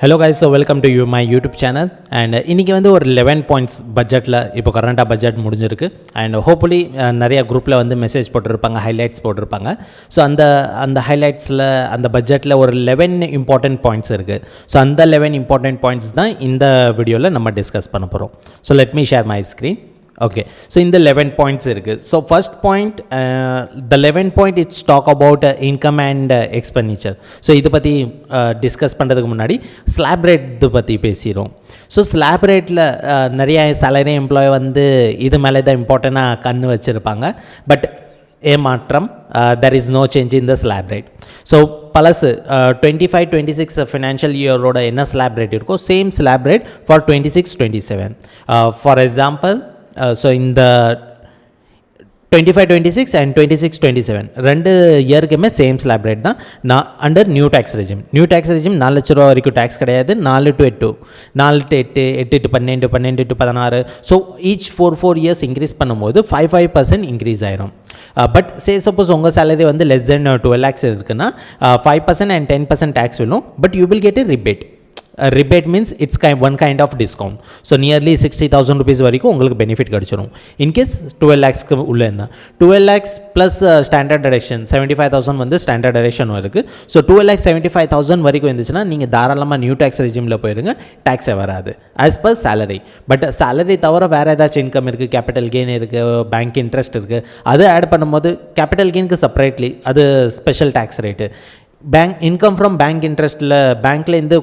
Hello guys, so welcome to my YouTube channel and இன்னைக்கு வந்து ஒரு 11 பாயிண்ட்ஸ் பட்ஜெட்டில் இப்போ கரண்டாக பட்ஜெட் முடிஞ்சிருக்கு அண்ட் ஹோப்ஃபுல்லி நிறைய குரூப்பில் வந்து மெசேஜ் போட்டிருப்பாங்க, ஹைலைட்ஸ் போட்டிருப்பாங்க. ஸோ அந்த ஹைலைட்ஸில் அந்த பட்ஜெட்டில் ஒரு 11 இம்பார்ட்டன்ட் பாயிண்ட்ஸ் இருக்குது. ஸோ அந்த 11 இம்பார்ட்டன்ட் பாயிண்ட்ஸ் தான் இந்த வீடியோவில் நம்ம டிஸ்கஸ் பண்ண போகிறோம். So let me share my screen. Okay, so in the 11 points இருக்குது. So first point, the 11 point it's talk about income and expenditure. So இதை பற்றி டிஸ்கஸ் பண்ணுறதுக்கு முன்னாடி ஸ்லாப் ரேட் பற்றி பேசிடுறோம். ஸோ ஸ்லாப் ரேட்டில் நிறைய சேலரி எம்ப்ளாயி வந்து இது மேலே தான் இம்பார்ட்டண்ட்டாக கண்ணு வச்சுருப்பாங்க. பட் ஏமாற்றம், there is no change in the slab rate. So பழசு 25-26 ஃபினான்ஷியல் இயரோட என்ன ஸ்லாப் ரேட் இருக்கோ same slab rate for 26-27. For example, so இந்த 25-26 அண்ட் 26-27 ரெண்டு இயருக்குமே சேம் ஸ்லாப் ரேட் தான். நான் under new tax regime. New tax regime 4 லட்ச ரூபா வரைக்கும் டேக்ஸ் கிடையாது. 4 to 8, 4 to 8, 8 to 12, 12 to 16. So each 4 years increase பண்ணும்போது 5% இன்க்ரீஸ் ஆயிரும். பட் சப்போஸ் உங்கள் சேலரி வந்து லெஸ் தென் 12 lakhs இருக்குன்னா 5% and 10% டேக்ஸ் விழும். But you will get a rebate. Rebate means it's one kind of discount. So nearly 60,000 rupees வரைக்கும் உங்களுக்கு benefit கிடச்சிரும். In case 12 lakhsக்கு உள்ளே இருந்தால் 12 lakhs ப்ளஸ் ஸ்டாண்டர்ட் டிடக்ஷன் 75,000 வந்து ஸ்டாண்டர்ட் டிடக்ஷனும் இருக்குது. ஸோ 12,75,000 வரைக்கும் இருந்துச்சுன்னா நீங்கள் தாராளமாக நியூ டேக்ஸ் ரெஜிமில் போயிடுங்க, டேக்ஸே வராது as per salary. But salary தவிர வேறு ஏதாச்சும் இன்கம் இருக்குது, கேபிட்டல் கெயின் இருக்குது, பேங்க் இன்ட்ரெஸ்ட் இருக்குது, அது ஆட் பண்ணும்போது கேபிட்டல் கெயினுக்கு செப்பரேட்லி அது special tax rate. Bank income from bank இன்ட்ரெஸ்ட்டில் பேங்க்லேருந்து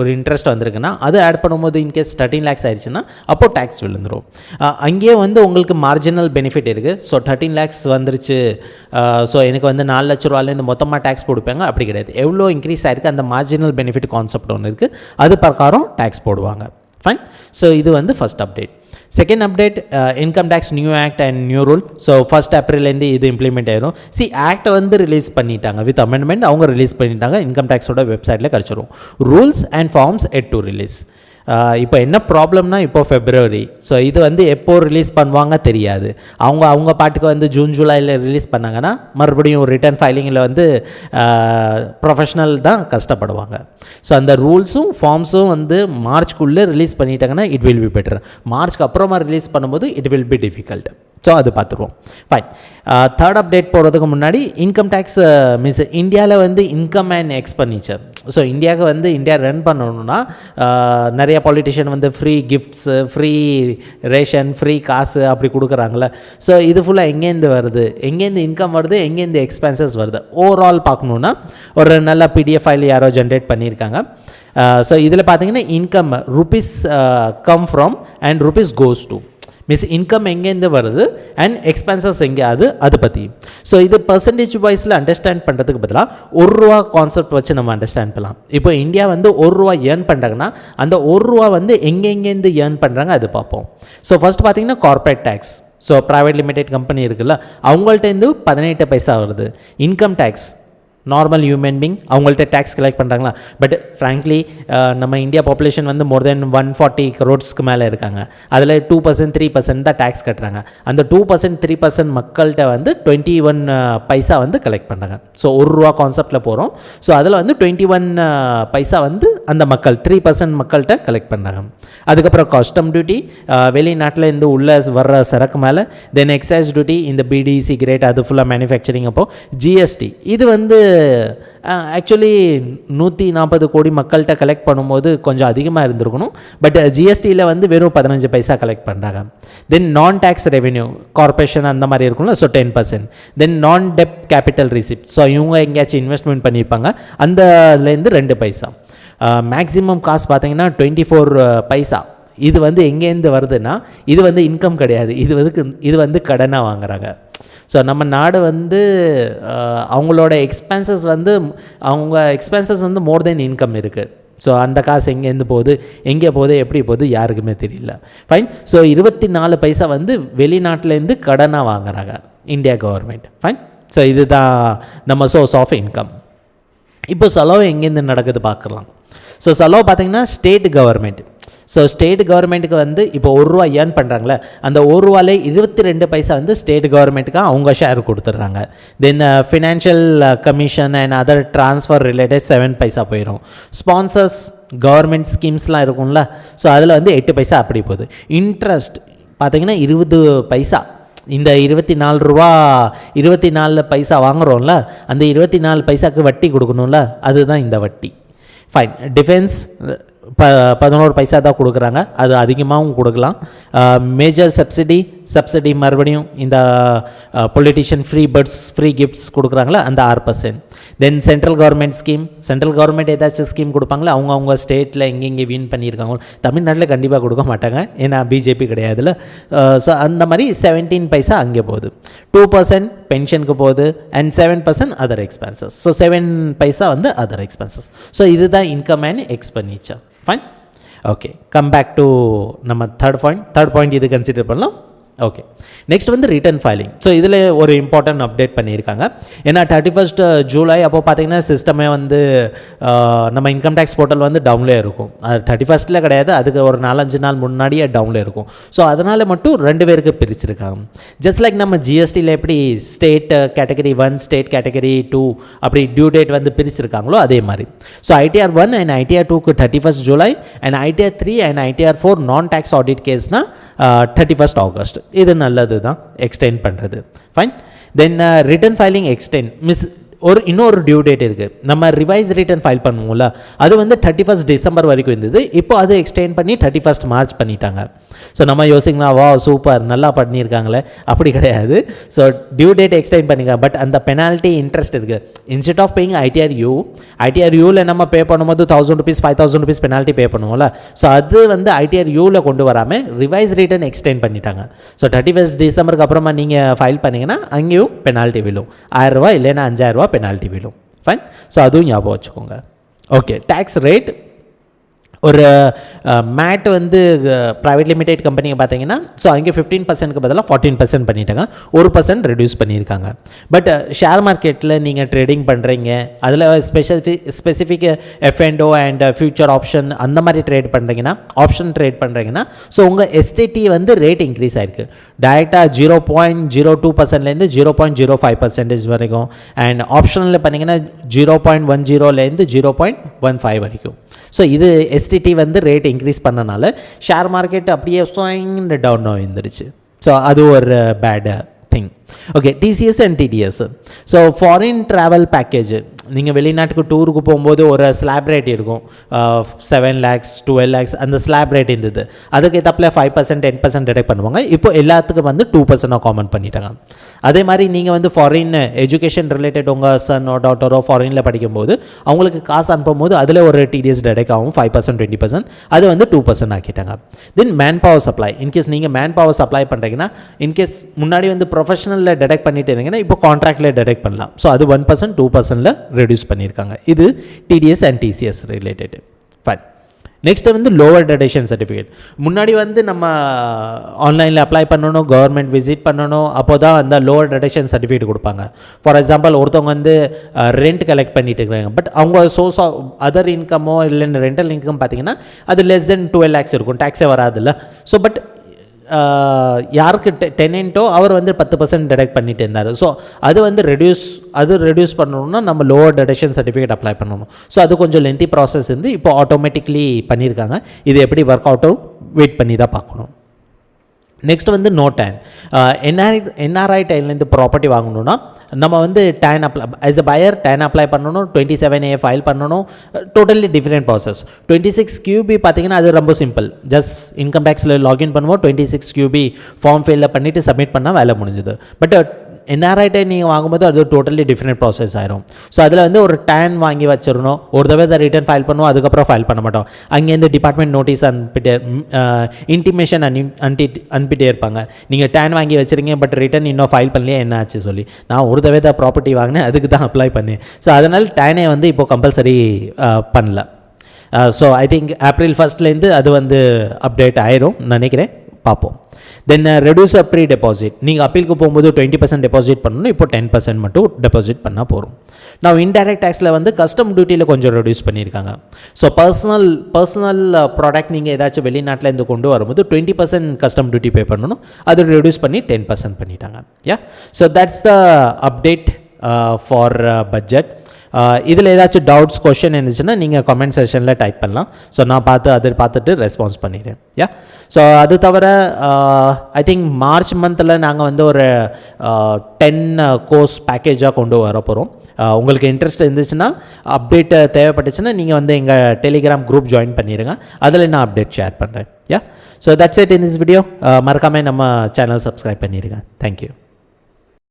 ஒரு இன்ட்ரெஸ்ட் வந்திருக்குன்னா அது ஆட் பண்ணும்போது இன்கேஸ் 13 lakhs ஆயிடுச்சுன்னா அப்போது டேக்ஸ் விழுந்துடும். அங்கேயே வந்து உங்களுக்கு மார்ஜினல் பெனிஃபிட் இருக்குது. ஸோ 13 lakhs வந்துருச்சு, ஸோ எனக்கு வந்து 4 லட்ச ரூபாலேருந்து மொத்தமாக டேக்ஸ் போடுப்பாங்க, அப்படி கிடையாது. எவ்வளோ இன்க்ரீஸ் ஆகிருக்கு அந்த மார்ஜினல் பெனிஃபிட் கான்செப்ட் ஒன்று இருக்குது, அது பிரகாரம் டேக்ஸ் போடுவாங்க. ஃபைன். ஸோ இது வந்து first update. Second update, income tax new act and new rule. So 1st Aprilலேருந்து இது இம்ப்ளிமெண்ட் ஆயிரும். ஆக்டை வந்து ரிலீஸ் பண்ணிட்டாங்க, வித் அமெண்ட்மெண்ட் அவங்க ரிலீஸ் பண்ணிட்டாங்க. இன்கம் டேக்ஸோட வெப்சைட்டில் கிடச்சிரும். Rules and forms yet to release. இப்போ என்ன ப்ராப்ளம்னா இப்போ ஃபெப்ரவரி. ஸோ இது வந்து எப்போ ரிலீஸ் பண்ணுவாங்க தெரியாது. அவங்க பாட்டுக்கு வந்து ஜூன் ஜூலையில் ரிலீஸ் பண்ணாங்கன்னா மறுபடியும் ரிட்டர்ன் ஃபைலிங்கில் வந்து ப்ரொஃபஷ்னல் தான் கஷ்டப்படுவாங்க. ஸோ அந்த ரூல்ஸும் ஃபார்ம்ஸும் வந்து மார்ச்க்குள்ளே ரிலீஸ் பண்ணிட்டாங்கன்னா இட் வில் பி பெட்டர். மார்ச்க்கு அப்புறமா ரிலீஸ் பண்ணும்போது it will be difficult. So அது பார்த்துருவோம். ஃபைன். தேர்ட் அப்டேட் போகிறதுக்கு முன்னாடி இன்கம் டேக்ஸ் மீன்ஸ் இந்தியாவில் வந்து இன்கம் அண்ட் எக்ஸ்பெண்டிச்சர். ஸோ இந்தியாவுக்கு வந்து இந்தியா ரன் பண்ணணுன்னா நிறைய பாலிட்டிஷியன் வந்து free gifts, free ration, free காசு அப்படி கொடுக்குறாங்களே. ஸோ இது ஃபுல்லாக எங்கேருந்து வருது, எங்கேருந்து இன்கம் வருது, எங்கேருந்து எக்ஸ்பென்சஸ் வருது, ஓவரால் பார்க்கணுன்னா ஒரு நல்ல PDF ஃபைல் யாரோ ஜென்ரேட் பண்ணியிருக்காங்க. ஸோ இதில் பார்த்தீங்கன்னா income rupees come from and rupees goes to means income எங்கேருந்து வருது அண்ட் எக்ஸ்பென்சஸ் எங்கே அது பற்றி. ஸோ இது பர்சன்டேஜ் வைஸில் அண்டர்ஸ்டாண்ட் பண்ணுறதுக்கு பதிலாக ₹1 கான்செப்ட் வச்சு நம்ம அண்டர்ஸ்டாண்ட் பண்ணலாம். இப்போ இந்தியா வந்து ₹1 ஏர்ன் பண்ணுறாங்கன்னா அந்த ₹1 வந்து எங்கெங்கேருந்து ஏர்ன் பண்ணுறாங்க அது பார்ப்போம். ஸோ ஃபஸ்ட் பார்த்தீங்கன்னா corporate tax. So private limited company இருக்குல்ல, அவங்கள்ட்டேருந்து 18 பைசா வருது. Income tax normal human being அவங்கள்ட்ட டேக்ஸ் கலெக்ட் பண்ணுறாங்களா. பட் ஃப்ராங்க்லி நம்ம இந்தியா பாப்புலேஷன் வந்து மோர் தென் 140 crores மேலே இருக்காங்க. அதில் 2%, 3% தான் டேக்ஸ் கட்டுறாங்க. அந்த 2%, 3% மக்கள்கிட்ட வந்து 21 பைசா வந்து கலெக்ட் பண்ணுறாங்க. ஸோ ₹1 கான்செப்டில் போகிறோம். ஸோ அதில் வந்து 21 பைசா வந்து அந்த மக்கள் 3% மக்கள்கிட்ட கலெக்ட் பண்ணுறாங்க. அதுக்கப்புறம் கஸ்டம் டியூட்டி, வெளிநாட்டில் இருந்து உள்ளே வர்ற சரக்கு மேலே. தென் எக்ஸைஸ் டியூட்டி, இந்த பீடி சிகரெட் அது ஃபுல்லாக மேனுஃபேக்சரிங். அப்போது GST இது வந்து ஆக்சுவலி 140 கோடி மக்கள்கிட்ட கலெக்ட் பண்ணும்போது கொஞ்சம் அதிகமாக இருந்திருக்கணும். பட் ஜிஎஸ்டியில் வந்து வெறும் 15 பைசா கலெக்ட் பண்ணுறாங்க. தென் நான் டேக்ஸ் ரெவென்யூ, கார்பரேஷன் அந்த மாதிரி இருக்கும்ல, ஸோ 10%. தென் நான் டெப்ட் கேபிட்டல் ரிசிப்ட், ஸோ இவங்க எங்கேயாச்சும் இன்வெஸ்ட்மெண்ட் பண்ணியிருப்பாங்க, அந்த அதுலேருந்து 2 பைசா. மேக்ஸிமம் காசு பார்த்தீங்கன்னா 24 பைசா. இது வந்து எங்கேருந்து வருதுன்னா இது வந்து இன்கம் கிடையாது, இது வந்து கடனாக வாங்குறாங்க. ஸோ நம்ம நாடு வந்து அவங்களோட எக்ஸ்பென்சஸ் வந்து மோர் தென் இன்கம் இருக்குது. ஸோ அந்த காசு எங்கேருந்து போகுது, எங்கே போகுது, எப்படி போகுது யாருக்குமே தெரியல. ஃபைன். ஸோ 24 பைசா வந்து வெளிநாட்டிலேருந்து கடனாக வாங்குறாங்க இந்தியா கவர்மெண்ட். ஃபைன். ஸோ இதுதான் நம்ம சோர்ஸ் ஆஃப் இன்கம். இப்போ செலவு எங்கேருந்து நடக்குது பார்க்கலாம். ஸோ செலவு பார்த்திங்கன்னா ஸ்டேட் கவர்மெண்ட். ஸோ ஸ்டேட் கவர்மெண்ட்டுக்கு வந்து இப்போ ₹1 ஏர்ன் பண்ணுறாங்களே, அந்த ₹1 22 பைசா வந்து ஸ்டேட் கவர்மெண்ட்டுக்கு அவங்க ஷேர் கொடுத்துட்றாங்க. Then financial commission and other transfer related 7 paisa போயிடும். ஸ்பான்சர்ஸ் கவர்மெண்ட் ஸ்கீம்ஸ்லாம் இருக்கும்ல, ஸோ அதில் வந்து 8 பைசா அப்படி போகுது. இன்ட்ரெஸ்ட் பார்த்தீங்கன்னா 20 பைசா. இந்த ₹24 பைசா வாங்குகிறோம்ல, அந்த 24 பைசாவுக்கு வட்டி கொடுக்கணும்ல, அதுதான் இந்த வட்டி. ஃபைன். டிஃபென்ஸ் 11 பைசா தான் கொடுக்குறாங்க, அது அதிகமாகவும் கொடுக்கலாம். மேஜர் சப்சிடி மறுபடியும் இந்த politician free birds free gifts கொடுக்குறாங்களா, அந்த 6%. Then central government scheme, central government ஏதாச்சும் ஸ்கீம் கொடுப்பாங்களா, அவங்க ஸ்டேட்டில் எங்கெங்கே வின் பண்ணியிருக்காங்க. தமிழ்நாட்டில் கண்டிப்பாக கொடுக்க மாட்டாங்க, ஏன்னா பிஜேபி கிடையாதுல்ல. ஸோ அந்த மாதிரி 17 பைசா அங்கே போகுது. 2% பென்ஷனுக்கு போகுது and 7% other expenses. So 7 paisa வந்து அதர் எக்ஸ்பென்சஸ். ஸோ இதுதான் income and expenditure. Fine. Okay, come back to நம்ம தேர்ட் பாயிண்ட் இது கன்சிடர் பண்ணலாம். ஓகே, நெக்ஸ்ட் வந்து ரிட்டர்ன் ஃபைலிங். ஸோ இதில் ஒரு இம்பார்ட்டன்ட் அப்டேட் பண்ணியிருக்காங்க. ஏன்னா 31 ஜூலை அப்போ பார்த்தீங்கன்னா சிஸ்டமே வந்து நம்ம இன்கம் டேக்ஸ் போர்ட்டல் வந்து டவுன்லே இருக்கும். அது 31 கிடையாது, அதுக்கு ஒரு 4-5 நாள் முன்னாடியே டவுன்லே இருக்கும். ஸோ அதனால் மட்டும் 2 பேருக்கு பிரிச்சிருக்காங்க. ஜஸ்ட் லைக் நம்ம ஜிஎஸ்டியில் எப்படி ஸ்டேட் கேட்டகரி 1 ஸ்டேட் கேட்டகரி 2 அப்படி டியூ டேட் வந்து பிரிச்சிருக்காங்களோ அதே மாதிரி. ஸோ ITR 1 அண்ட் ITR 2க்கு 31 July and ITR 3 and ITR 4 நான் டேக்ஸ் ஆடிட் கேஸ்னால் 31 ஆகஸ்ட். இது நல்லது தான் எக்ஸ்டெண்ட் பண்ணுறது. ஃபைன். தென் ரிட்டர்ன் ஃபைலிங் எக்ஸ்டெண்ட் இன்னொரு டியூ டேட் இருக்குது. நம்ம ரிவைஸ் ரிட்டர்ன் ஃபைல் பண்ணுவோம்ல, அது வந்து 31 டிசம்பர் வரைக்கும் இருந்தது. இப்போ அது எக்ஸ்டெண்ட் பண்ணி 31 மார்ச் பண்ணிட்டாங்க. ஸோ நம்ம யோசிக்கலாம், வா சூப்பர் நல்லா பண்ணியிருக்காங்களே, அப்படி கிடையாது. ஸோ டியூ டேட் எக்ஸ்டெண்ட் பண்ணிக்க, பட் அந்த பெனால்ட்டி இன்ட்ரெஸ்ட் இருக்குது. இன்ஸ்டெட் ஆஃப் பேயிங் ITR Uவில் நம்ம பே பண்ணும்போது ₹1000 ₹5000 பெனால்ட்டி பே பண்ணுவோம்ல, ஸோ அது வந்து ITR Uவில் கொண்டு வராமல் ரிவைஸ் ரிட்டர்ன் எக்ஸ்டெண்ட் பண்ணிட்டாங்க. ஸோ 31 டிசம்பருக்கு அப்புறமா நீங்கள் ஃபைல் பண்ணிங்கன்னா அங்கேயும் பெனால்ட்டி விழும். ₹1000 இல்லைன்னா ₹5000 பெனால்ட்டி விழும். ஃபைன். ஸோ அதுவும் ஞாபகம் வச்சுக்கோங்க. ஓகே, டேக்ஸ் ரேட் ஒரு மேட் வந்து ப்ரைவேட் லிமிடெட் கம்பெனியை பார்த்தீங்கன்னா, ஸோ அங்கே 15%க்கு பதிலாக 14% பண்ணிட்டாங்க, 1% ரெடியூஸ் பண்ணியிருக்காங்க. பட் ஷேர் மார்க்கெட்டில் நீங்கள் ட்ரேடிங் பண்ணுறீங்க, அதில் specific F&O and future option அந்த மாதிரி ஆப்ஷன் ட்ரேட் பண்ணுறீங்கன்னா, ஸோ உங்கள் எஸ்டிடி வந்து ரேட் இன்க்ரீஸ் ஆகிருக்கு. டைரெக்டாக 0.02%லேருந்து 0.05% வரைக்கும், அண்ட் ஆப்ஷனில் பண்ணிங்கன்னா 0.10லேருந்து 0.15 வரைக்கும். ஸோ இது எஸ்டிடி வந்து ரேட் இன்க்ரீஸ் பண்ணனால ஷேர் மார்க்கெட் அப்படியே டவுன் வந்துருச்சு. ஸோ அது ஒரு bad thing. Okay, TCS and TDS. So foreign travel package, நீங்கள் வெளிநாட்டுக்கு டூருக்கு போகும்போது ஒரு ஸ்லாப் ரேட் இருக்கும், 7 lakhs 12 lakhs அந்த ஸ்லாப் ரேட் இருந்தது. அதுக்கு ஏற்றப்பில் 5% 10% டிடெக்ட் பண்ணுவாங்க. இப்போ எல்லாத்துக்கும் வந்து 2% காமன் பண்ணிட்டாங்க. அதே மாதிரி நீங்கள் வந்து ஃபாரின் எஜுகேஷன் ரிலேட்டட் உங்கள் சன்னோ டாட்டரோ ஃபாரினில் படிக்கும்போது அவங்களுக்கு காசு அனுப்பும்போது அதில் ஒரு TDS டிடெக்ட் ஆகும், 5% 20%, அது வந்து 2% ஆக்கிட்டாங்க. தென் மேன் பவர் சப்ளை, இன்கேஸ் நீங்கள் மேன் பவர் சப்ளை பண்ணுறீங்கன்னா, இன்கேஸ் முன்னாடி வந்து ப்ரொஃபஷனலில் டிடெக்ட் பண்ணிட்டு இருந்தீங்கன்னா இப்போ கான்ட்ராக்டில் டிடெக்ட் பண்ணலாம். ஸோ அது 1% 2%ல் ரெடியூஸ் பண்ணியிருக்காங்க. இது TDS and TCS related. Fine. Next வந்து லோவர் டெடேஷன் சர்டிஃபிகேட். முன்னாடி வந்து நம்ம ஆன்லைனில் அப்ளை பண்ணணும், கவர்மெண்ட் விசிட் பண்ணணும், அப்போ தான் அந்த லோவர் டெடேஷன் சர்டிஃபிகேட் கொடுப்பாங்க. ஃபார் எக்ஸாம்பிள், ஒருத்தவங்க வந்து ரெண்ட் கலெக்ட் பண்ணிட்டு இருக்காங்க, பட் அவங்க சோர்ஸ் ஆஃப் அதர் இன்கமோ இல்லைன்னு ரெண்டல் இன்கம் பார்த்தீங்கன்னா அது லெஸ் தென் 12 lakhs இருக்கும், டேக்ஸே வராதில்ல. ஸோ பட் யாருக்கு டெனென்ட்டோ அவர் வந்து 10% டிடெக்ட் பண்ணிட்டு இருந்தார். ஸோ அது வந்து ரெடியூஸ் பண்ணணும்னா நம்ம லோவர் டெடக்ஷன் சர்டிஃபிகேட் அப்ளை பண்ணணும். ஸோ அது கொஞ்சம் லென்த்தி ப்ராசஸ் இருந்து இப்போ ஆட்டோமேட்டிக்லி பண்ணியிருக்காங்க. இது எப்படி ஒர்க் அவுட்டும் வெயிட் பண்ணி தான் பார்க்கணும். நெக்ஸ்ட் வந்து நோ டேன். NRI டைன்லேருந்து ப்ராப்பர்ட்டி வாங்கணுன்னா நம்ம வந்து TAN apply as a buyer TAN apply பண்ணணும், 27A ஃபைல் பண்ணணும், டோட்டலி டிஃப்ரெண்ட் ப்ராசஸ். 26QB பார்த்தீங்கன்னா அது ரொம்ப சிம்பிள், ஜஸ்ட் இன்கம் டேக்ஸில் லாகின் பண்ணுவோம், 26QB ஃபார்ம் ஃபில்அப் பண்ணிவிட்டு சப்மிட் பண்ணால் வேலை முடிஞ்சுது. பட் NRI டைன் நீங்கள் வாங்கும்போது அது டோட்டலி டிஃப்ரெண்ட் ப்ராசஸ் ஆயிரும். ஸோ அதில் வந்து ஒரு டேன் வாங்கி வச்சிடணும், ஒரு தடவை அதை ரிட்டர்ன் ஃபைல் பண்ணுவோம், அதுக்கப்புறம் ஃபைல் பண்ண மாட்டோம். அங்கேருந்து டிபார்ட்மெண்ட் நோட்டீஸ் இன்டிமேஷன் அனுப்பிட்டே இருப்பாங்க, நீங்கள் டேன் வாங்கி வச்சுருங்க பட் ரிட்டர்ன் இன்னும் ஃபைல் பண்ணலையே என்ன ஆச்சு சொல்லி. நான் ஒரு தடவை தான் ப்ராப்பர்ட்டி வாங்கினேன், அதுக்கு தான் அப்ளை பண்ணேன். ஸோ அதனால் டேனே வந்து இப்போ கம்பல்சரி பண்ணல. ஸோ ஐ திங்க் April 1 அது வந்து அப்டேட் ஆயிரும் நினைக்கிறேன், பார்ப்போம். தென் ரெடியூசர் ப்ரீ டெபாசிட், நீங்கள் அப்பீலுக்கு போகும்போது 20% டெபாசிட் பண்ணணும், இப்போ 10% மட்டும் டெபாசிட் பண்ணால் போகிறோம். நான் இன்டைரக்ட் டேக்ஸில் வந்து கஸ்டம் டியூட்டியில் கொஞ்சம் ரெடியூஸ் பண்ணியிருக்காங்க. ஸோ பர்சனல் ப்ராடக்ட் நீங்கள் ஏதாச்சும் வெளிநாட்டில் இருந்து கொண்டு வரும்போது 20% கஸ்டம் டியூட்டி பே பண்ணணும், அது ரெடியூஸ் பண்ணி 10% பண்ணிட்டாங்க. Yeah, so that's the update for budget. இதில் ஏதாச்சும் டவுட்ஸ் கொஷின் இருந்துச்சுன்னா நீங்கள் கமெண்ட் செக்ஷனில் டைப் பண்ணலாம். ஸோ நான் பார்த்துட்டு ரெஸ்பான்ஸ் பண்ணிடுறேன். யா, ஸோ அது தவிர ஐ திங்க் மார்ச் மந்தில் நாங்கள் வந்து ஒரு 10 கோர்ஸ் பேக்கேஜாக கொண்டு வர போகிறோம். உங்களுக்கு இன்ட்ரெஸ்ட் இருந்துச்சுன்னா, அப்டேட் தேவைப்பட்டுச்சுன்னா நீங்கள் வந்து எங்கள் டெலிகிராம் குரூப் ஜாயின் பண்ணிடுங்க, அதில் நான் அப்டேட் ஷேர் பண்ணுறேன். Yeah, so that's it in this video. மறக்காமல் நம்ம சேனல் சப்ஸ்கிரைப் பண்ணிடுங்க. தேங்க்யூ.